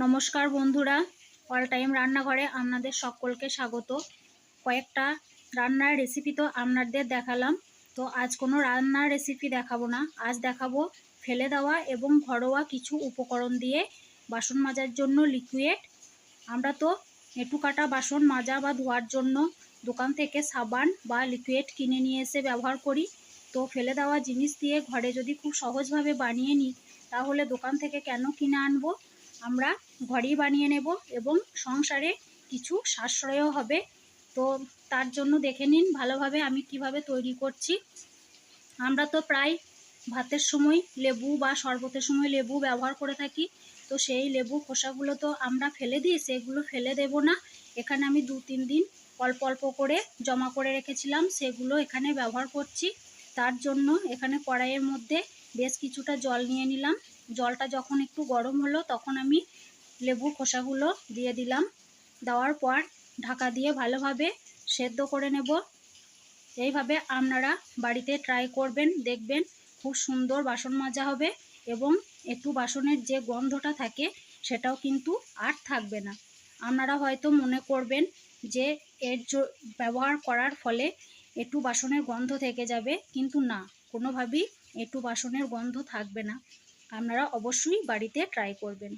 নমস্কার বন্ধুরা, all time রান্নাঘরে আপনাদের সকলকে স্বাগত। কয়েকটা রান্নার রেসিপি তো আপনাদের দেখালাম, তো আজ কোনো রান্নার রেসিপি দেখাবো না। আজ দেখাবো ফেলে দেওয়া এবং ঘরোয়া কিছু উপকরণ দিয়ে বাসন মাজার জন্য লিকুইড। আমরা তো এঁটু কাটা বাসন মাজা বা ধোয়ার জন্য দোকান থেকে সাবান বা লিকুইড কিনে নিয়ে এসে ব্যবহার করি। তো ফেলে দেওয়া জিনিস দিয়ে ঘরে যদি খুব সহজভাবে বানিয়ে নিই, তাহলে দোকান থেকে কেন কিনে আনবো, আমরা ঘরেই বানিয়ে নেব এবং সংসারে কিছু সাশ্রয়ও হবে। তো তার জন্য দেখে নিন ভালোভাবে আমি কিভাবে তৈরি করছি। আমরা তো প্রায় ভাতের সময় লেবু বা শরবতের সময় লেবু ব্যবহার করে থাকি। তো সেই লেবু খোসাগুলো তো আমরা ফেলে দিই, সেগুলো ফেলে দেব না। এখানে আমি 2-3 দিন অল্প অল্প করে জমা করে রেখেছিলাম, সেগুলো এখানে ব্যবহার করছি। তার জন্য এখানে কড়াইয়ের মধ্যে বেশ কিছুটা জল নিয়ে নিলাম। জলটা যখন একটু গরম হলো তখন আমি লেবুর খোসাগুলো দিয়ে দিলাম। দেওয়ার পর ঢাকা দিয়ে ভালোভাবে সেদ্ধ করে নেব। এইভাবে আপনারা বাড়িতে ট্রাই করবেন, দেখবেন খুব সুন্দর বাসন মাজা হবে এবং একটু বাসনের যে গন্ধটা থাকে সেটাও কিন্তু আর থাকবে না। আপনারা হয়তো মনে করবেন যে ব্যবহার করার ফলে একটু বাসনের গন্ধ থেকে যাবে, কিন্তু না, কোনোভাবেই একটু বাসনের গন্ধ থাকবে না। আপনারা অবশ্যই বাড়িতে ট্রাই করবেন।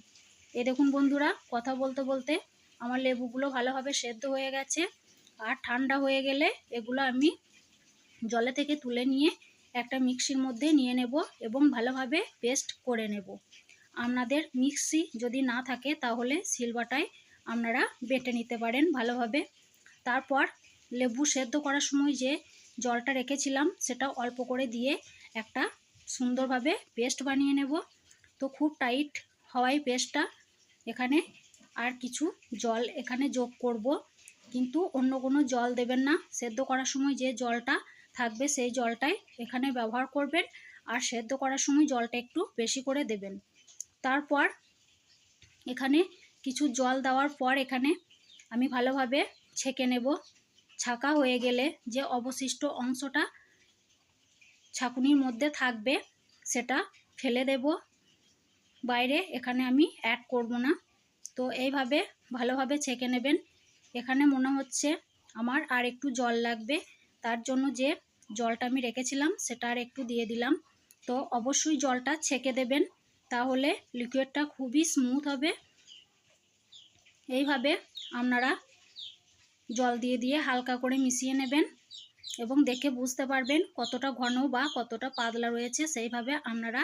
দেখুন বন্ধুরা, কথা বলতে বলতে আমার লেবুগুলো ভালোভাবে সেদ্ধ হয়ে গেছে। আর ঠান্ডা হয়ে গেলে এগুলো আমি জলে থেকে তুলে নিয়ে একটা মিক্সির মধ্যে নিয়ে নেব এবং ভালোভাবে পেস্ট করে নেব। আপনাদের মিক্সি যদি না থাকে তাহলে শিলবাটায় আপনারা বেটে নিতে পারেন ভালোভাবে। তারপর লেবু সেদ্ধ করার সময় যে জলটা রেখেছিলাম সেটা অল্প করে দিয়ে একটা সুন্দরভাবে পেস্ট বানিয়ে নেব। তো খুব টাইট হওয়ায় পেস্টটা, এখানে আর কিছু জল এখানে যোগ করব, কিন্তু অন্য কোনো জল দেবেন না। সেদ্ধ করার সময় যে জলটা থাকবে সেই জলটাই এখানে ব্যবহার করবেন, আর সেদ্ধ করার সময় জলটা একটু বেশি করে দেবেন। তারপর এখানে কিছু জল দেওয়ার পর এখানে আমি ভালোভাবে ছেঁকে নেব। ছাঁকা হয়ে গেলে যে অবশিষ্ট অংশটা ছাঁকুনির মধ্যে থাকবে সেটা ফেলে দেব বাইরে, এখানে আমি অ্যাড করব না। তো এইভাবে ভালোভাবে ছেঁকে নেবেন। এখানে মনে হচ্ছে আমার আর একটু জল লাগবে, তার জন্য যে জলটা আমি রেখেছিলাম সেটা আর একটু দিয়ে দিলাম। তো অবশ্যই জলটা ছেঁকে দেবেন, তাহলে লিকুইডটা খুবই স্মুথ হবে। এইভাবে আপনারা জল দিয়ে দিয়ে হালকা করে মিশিয়ে নেবেন এবং দেখে বুঝতে পারবেন কতটা ঘন বা কতটা পাতলা রয়েছে, সেইভাবে আপনারা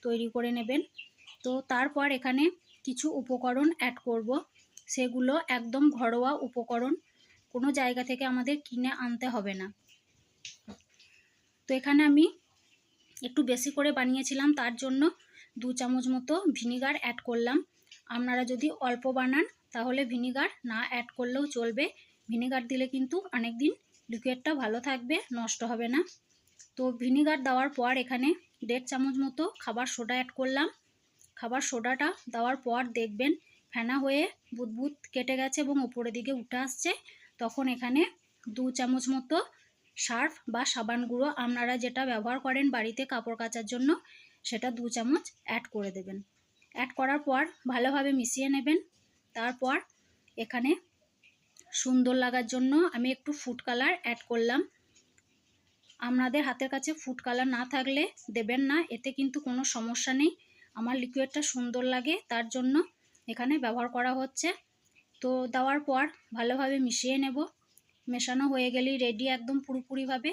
তৈরি করে নেবেন। তো তারপর এখানে কিছু উপকরণ অ্যাড করব, সেগুলো একদম ঘরোয়া উপকরণ, কোনো জায়গা থেকে আমাদের কিনে আনতে হবে না। তো এখানে আমি একটু বেশি করে বানিয়েছিলাম, তার জন্য 2 চামচ মতো ভিনিগার অ্যাড করলাম। আপনারা যদি অল্প বানান তাহলে ভিনিগার না অ্যাড করলেও চলবে। ভিনিগার দিলে কিন্তু অনেক দিন লিকুইডটা ভালো থাকবে, নষ্ট হবে না। তো ভিনিগার দেওয়ার পর এখানে 1.5 চামচ মতো খাবার সোডা অ্যাড করলাম। খাবার সোডাটা দেওয়ার পর দেখবেন ফেনা হয়ে বুদবুদ কেটে গেছে এবং উপরের দিকে উঠে আসছে, তখন এখানে 2 চামচ মতো সার্ফ বা সাবান গুঁড়ো, আপনারা যেটা ব্যবহার করেন বাড়িতে কাপড় কাচার জন্য, সেটা 2 চামচ অ্যাড করে দেবেন। অ্যাড করার পর ভালোভাবে মিশিয়ে নেবেন। তারপর এখানে সুন্দর লাগার জন্য আমি একটু ফুড কালার অ্যাড করলাম। আপনাদের হাতের কাছে ফুড কালার না থাকলে দেবেন না, এতে কিন্তু কোনো সমস্যা নেই। আমার লিকুইডটা সুন্দর লাগে তার জন্য এখানে ব্যবহার করা হচ্ছে। তো দেওয়ার পর ভালোভাবে মিশিয়ে নেব। মেশানো হয়ে গেলেই রেডি একদম পুরোপুরিভাবে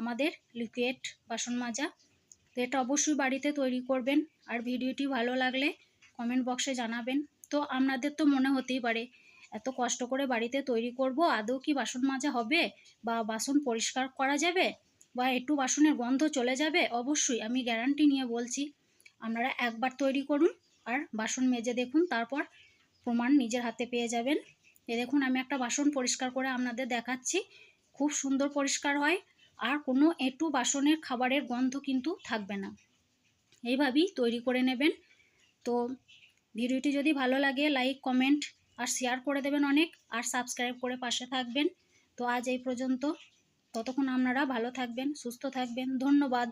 আমাদের লিকুইড বাসন মাজা। তো এটা অবশ্যই বাড়িতে তৈরি করবেন, আর ভিডিওটি ভালো লাগলে কমেন্ট বক্সে জানাবেন। তো আপনাদের তো মনে হতেই পারে এত কষ্ট করে বাড়িতে তৈরি করব, আদৌ কি বাসন মাজা হবে বা বাসন পরিষ্কার করা যাবে বা একটু বাসনের গন্ধ চলে যাবে? অবশ্যই আমি গ্যারান্টি নিয়ে বলছি, আপনারা একবার তৈরি করুন আর বাসন মেজে দেখুন, তারপর প্রমাণ নিজের হাতে পেয়ে যাবেন। দেখুন আমি একটা বাসন পরিষ্কার করে আপনাদের দেখাচ্ছি, খুব সুন্দর পরিষ্কার হয় আর কোনো একটু বাসনের খাবারের গন্ধ কিন্তু থাকবে না। এইভাবেই তৈরি করে নেবেন। তো ভিডিওটি যদি ভালো লাগে লাইক কমেন্ট আর শেয়ার করে দেবেন অনেক, আর সাবস্ক্রাইব করে পাশে থাকবেন। তো আজ এই পর্যন্ত, ততক্ষণ আপনারা ভালো থাকবেন, সুস্থ থাকবেন, ধন্যবাদ।